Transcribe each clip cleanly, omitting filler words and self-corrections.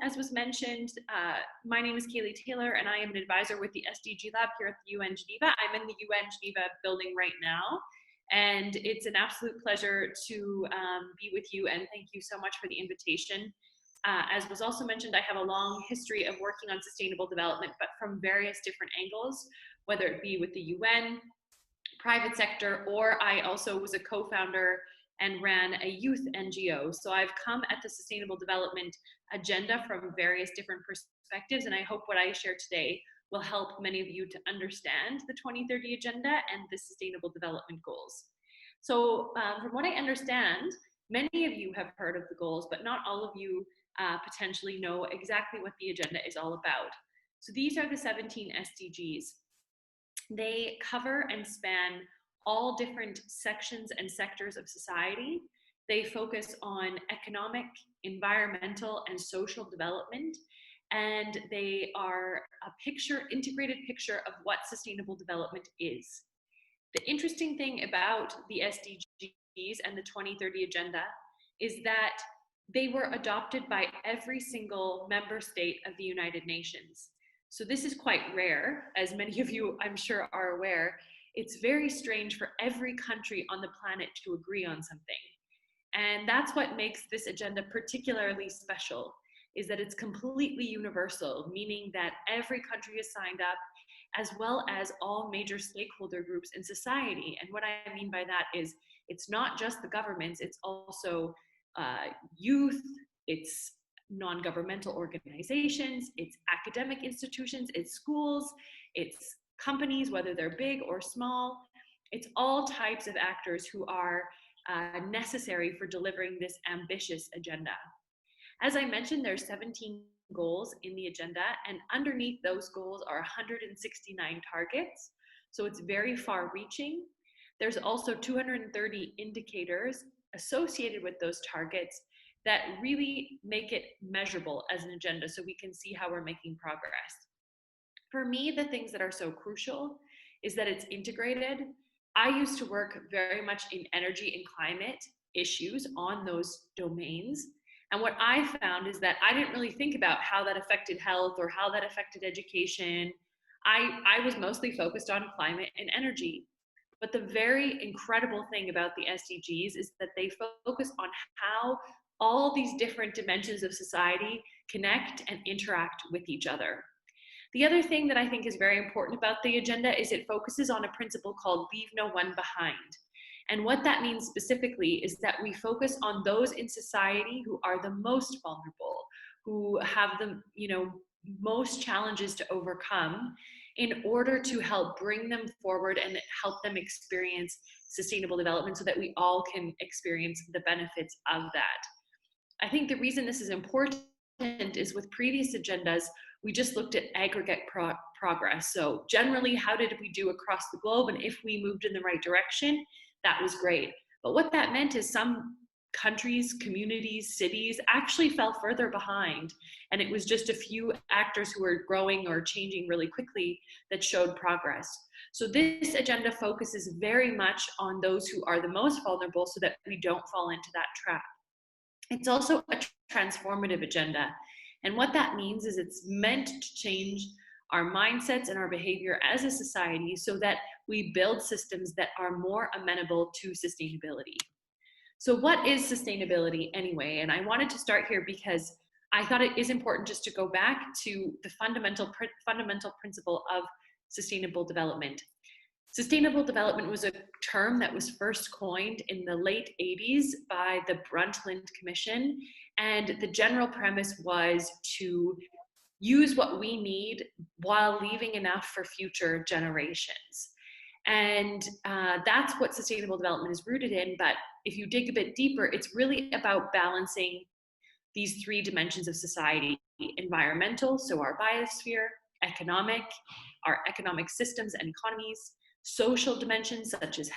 as was mentioned, my name is Kaylee Taylor, and I am an advisor with the SDG Lab here at the UN Geneva. I'm in the UN Geneva building right now, and it's an absolute pleasure to be with you, and thank you so much for the invitation. As was also mentioned, I have a long history of working on sustainable development, but from various different angles, whether it be with the UN, private sector, or I also was a co-founder and ran a youth NGO. So I've come at the sustainable development agenda from various different perspectives, and I hope what I share today will help many of you to understand the 2030 agenda and the sustainable development goals. So from what I understand, many of you have heard of the goals, but not all of you potentially know exactly what the agenda is all about. So these are the 17 SDGs. They cover and span all different sections and sectors of society. They focus on economic, environmental, and social development, and they are a integrated picture of what sustainable development is. The interesting thing about the SDGs and the 2030 agenda is that they were adopted by every single member state of the United Nations. So this is quite rare, as many of you I'm sure are aware. It's very strange for every country on the planet to agree on something. And that's what makes this agenda particularly special, is that it's completely universal, meaning that every country is signed up, as well as all major stakeholder groups in society. And what I mean by that is it's not just the governments, it's also youth, it's non-governmental organizations, it's academic institutions, it's schools, it's companies, whether they're big or small. It's all types of actors who are necessary for delivering this ambitious agenda. As I mentioned, there's 17 goals in the agenda, and underneath those goals are 169 targets. So it's very far-reaching. There's also 230 indicators associated with those targets that really make it measurable as an agenda so we can see how we're making progress. For me, the things that are so crucial is that it's integrated. I used to work very much in energy and climate issues on those domains. And what I found is that I didn't really think about how that affected health or how that affected education. I was mostly focused on climate and energy. But the very incredible thing about the SDGs is that they focus on how all these different dimensions of society connect and interact with each other. The other thing that I think is very important about the agenda is it focuses on a principle called leave no one behind. And what that means specifically is that we focus on those in society who are the most vulnerable, who have the most challenges to overcome, in order to help bring them forward and help them experience sustainable development so that we all can experience the benefits of that. I think the reason this is important is with previous agendas, we just looked at aggregate progress. So generally, how did we do across the globe? And if we moved in the right direction, that was great. But what that meant is some countries, communities, cities actually fell further behind. And it was just a few actors who were growing or changing really quickly that showed progress. So this agenda focuses very much on those who are the most vulnerable so that we don't fall into that trap. It's also a transformative agenda. And what that means is it's meant to change our mindsets and our behavior as a society so that we build systems that are more amenable to sustainability. So what is sustainability anyway? And I wanted to start here because I thought it is important just to go back to the fundamental principle of sustainable development. Sustainable development was a term that was first coined in the late 80s by the Brundtland Commission. And the general premise was to use what we need while leaving enough for future generations. And that's what sustainable development is rooted in. But if you dig a bit deeper, it's really about balancing these three dimensions of society: environmental, so our biosphere; economic, our economic systems and economies; social dimensions such as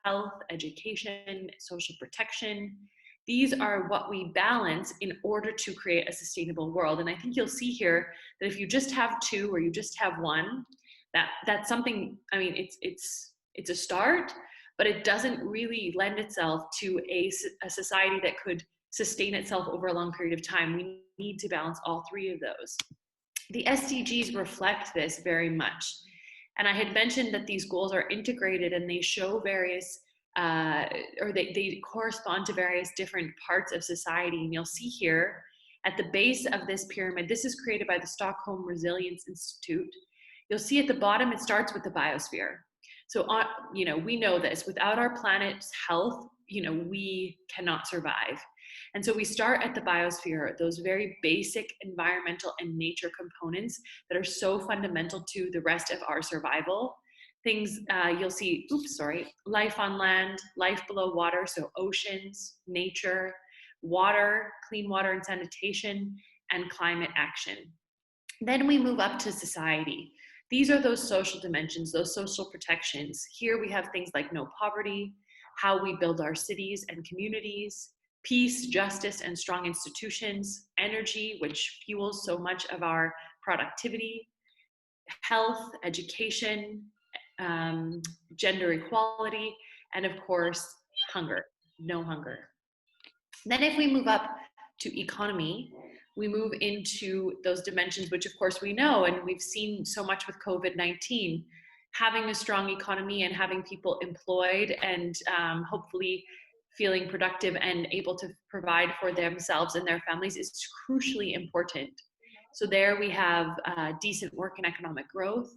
health, education, social protection. These are what we balance in order to create a sustainable world. And I think you'll see here that if you just have two or you just have one, that's something, I mean, it's a start, but it doesn't really lend itself to a society that could sustain itself over a long period of time, we need to balance all three of those. The SDGs reflect this very much. And I had mentioned that these goals are integrated and they show various, or they correspond to various different parts of society. And you'll see here at the base of this pyramid, this is created by the Stockholm Resilience Institute. You'll see at the bottom, it starts with the biosphere. So, we know this, without our planet's health, we cannot survive. And so we start at the biosphere, those very basic environmental and nature components that are so fundamental to the rest of our survival. Things you'll see, life on land, life below water, so oceans, nature, water, clean water and sanitation, and climate action. Then we move up to society. These are those social dimensions, those social protections. Here we have things like no poverty, how we build our cities and communities, peace, justice, and strong institutions, energy, which fuels so much of our productivity, health, education, gender equality, and of course, hunger, no hunger. Then if we move up to economy, we move into those dimensions, which of course we know, and we've seen so much with COVID-19, having a strong economy and having people employed and hopefully feeling productive and able to provide for themselves and their families is crucially important. So there we have decent work and economic growth,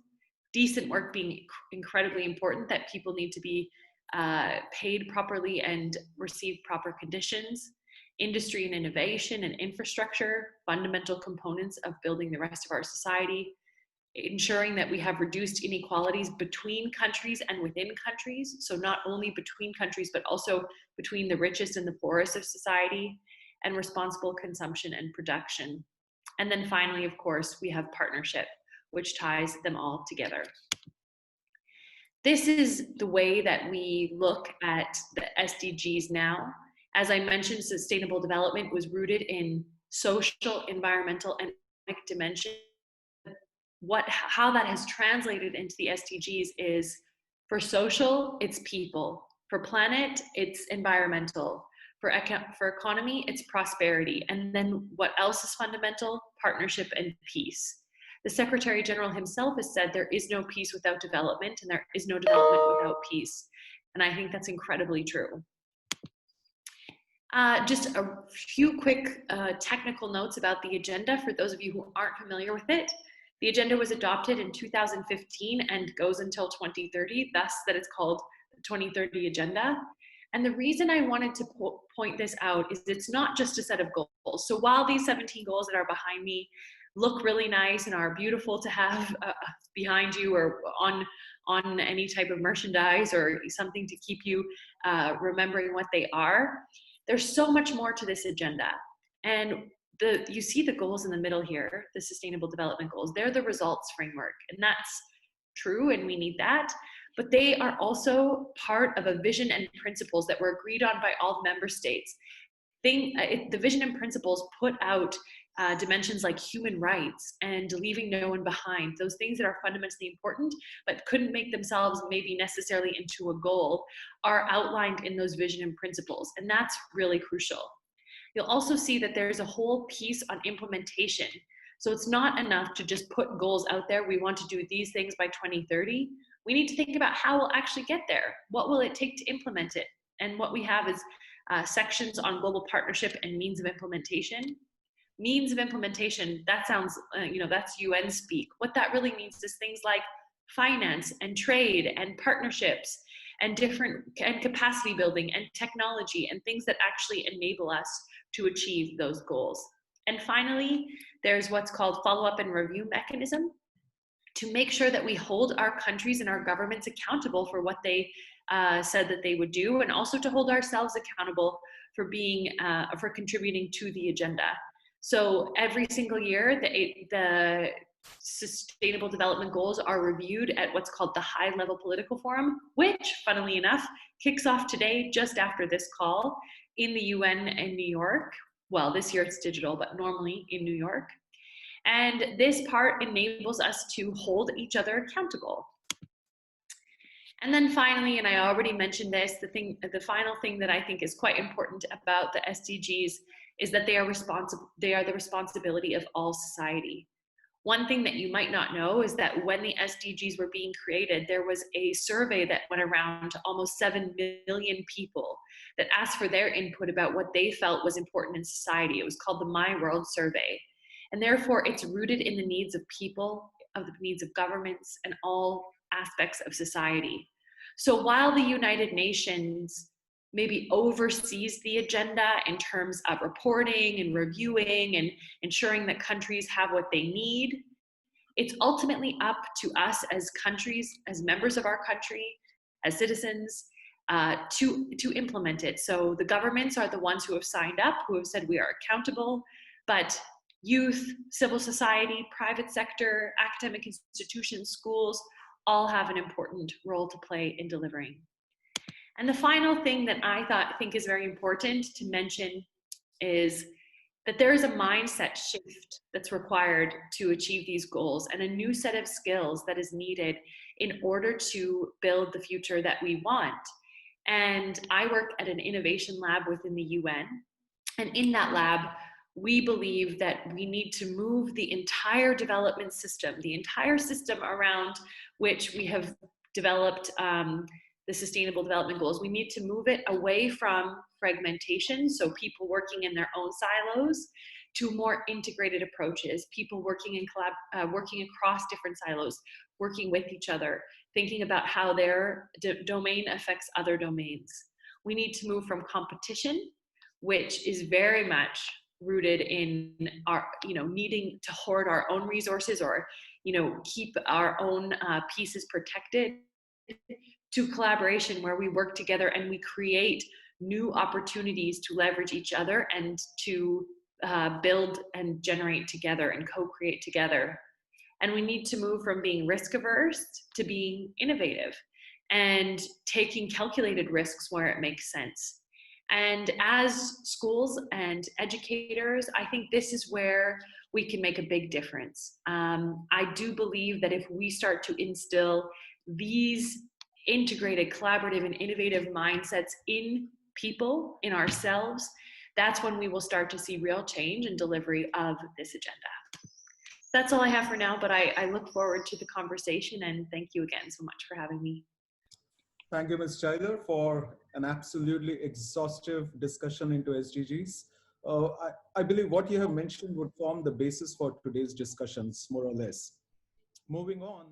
decent work being incredibly important, that people need to be paid properly and receive proper conditions. Industry and innovation and infrastructure, fundamental components of building the rest of our society. Ensuring that we have reduced inequalities between countries and within countries. So not only between countries, but also between the richest and the poorest of society, and responsible consumption and production. And then finally, of course, we have partnership, which ties them all together. This is the way that we look at the SDGs now. As I mentioned, sustainable development was rooted in social, environmental, and economic dimensions. How that has translated into the SDGs is, for social, it's people. For planet, it's environmental. For economy, it's prosperity. And then what else is fundamental? Partnership and peace. The Secretary General himself has said there is no peace without development, and there is no development without peace. And I think that's incredibly true. Just a few quick technical notes about the agenda for those of you who aren't familiar with it. The agenda was adopted in 2015 and goes until 2030, thus that it's called the 2030 Agenda. And the reason I wanted to point this out is it's not just a set of goals. So while these 17 goals that are behind me look really nice and are beautiful to have behind you or on any type of merchandise or something to keep you remembering what they are, there's so much more to this agenda. And you see the goals in the middle here, the Sustainable Development Goals. They're the results framework, and that's true, and we need that. But they are also part of a vision and principles that were agreed on by all member states. The vision and principles put out dimensions like human rights and leaving no one behind. Those things that are fundamentally important, but couldn't make themselves maybe necessarily into a goal, are outlined in those vision and principles, and that's really crucial. You'll also see that there's a whole piece on implementation. So it's not enough to just put goals out there. We want to do these things by 2030. We need to think about how we'll actually get there. What will it take to implement it? And what we have is sections on global partnership and means of implementation. Means of implementation, that sounds, that's UN speak. What that really means is things like finance and trade and partnerships and capacity building and technology and things that actually enable us to achieve those goals. And finally, there's what's called follow-up and review mechanism to make sure that we hold our countries and our governments accountable for what they said that they would do, and also to hold ourselves accountable for for contributing to the agenda. So every single year, the Sustainable Development Goals are reviewed at what's called the High Level Political Forum, which, funnily enough, kicks off today just after this call in the UN in New York. Well, this year it's digital, but normally in New York. And this part enables us to hold each other accountable. And then finally, and I already mentioned this, the final thing that I think is quite important about the SDGs is that they are the responsibility of all society. One thing that you might not know is that when the SDGs were being created, there was a survey that went around to almost 7 million people that asked for their input about what they felt was important in society. It was called the My World Survey. And therefore, it's rooted in the needs of people, of the needs of governments, and all aspects of society. So while the United Nations maybe oversees the agenda in terms of reporting and reviewing and ensuring that countries have what they need, it's ultimately up to us as countries, as members of our country, as citizens, to implement it. So the governments are the ones who have signed up, who have said we are accountable, but youth, civil society, private sector, academic institutions, schools, all have an important role to play in delivering. And the final thing that I think is very important to mention is that there is a mindset shift that's required to achieve these goals and a new set of skills that is needed in order to build the future that we want. And I work at an innovation lab within the UN. And in that lab, we believe that we need to move the entire development system, the entire system around which we have developed the Sustainable Development Goals. We need to move it away from fragmentation, so people working in their own silos, to more integrated approaches, people working working across different silos, working with each other, thinking about how their domain affects other domains. We need to move from competition, which is very much rooted in our, needing to hoard our own resources or, keep our own pieces protected, to collaboration where we work together and we create new opportunities to leverage each other and to build and generate together and co-create together. And we need to move from being risk averse to being innovative and taking calculated risks where it makes sense. And as schools and educators, I think this is where we can make a big difference. I do believe that if we start to instill these integrated, collaborative, and innovative mindsets in people, in ourselves, that's when we will start to see real change and delivery of this agenda. That's all I have for now, but I look forward to the conversation, and thank you again so much for having me. Thank you, Ms. Tyler, for an absolutely exhaustive discussion into SDGs. I believe what you have mentioned would form the basis for today's discussions, more or less. Moving on.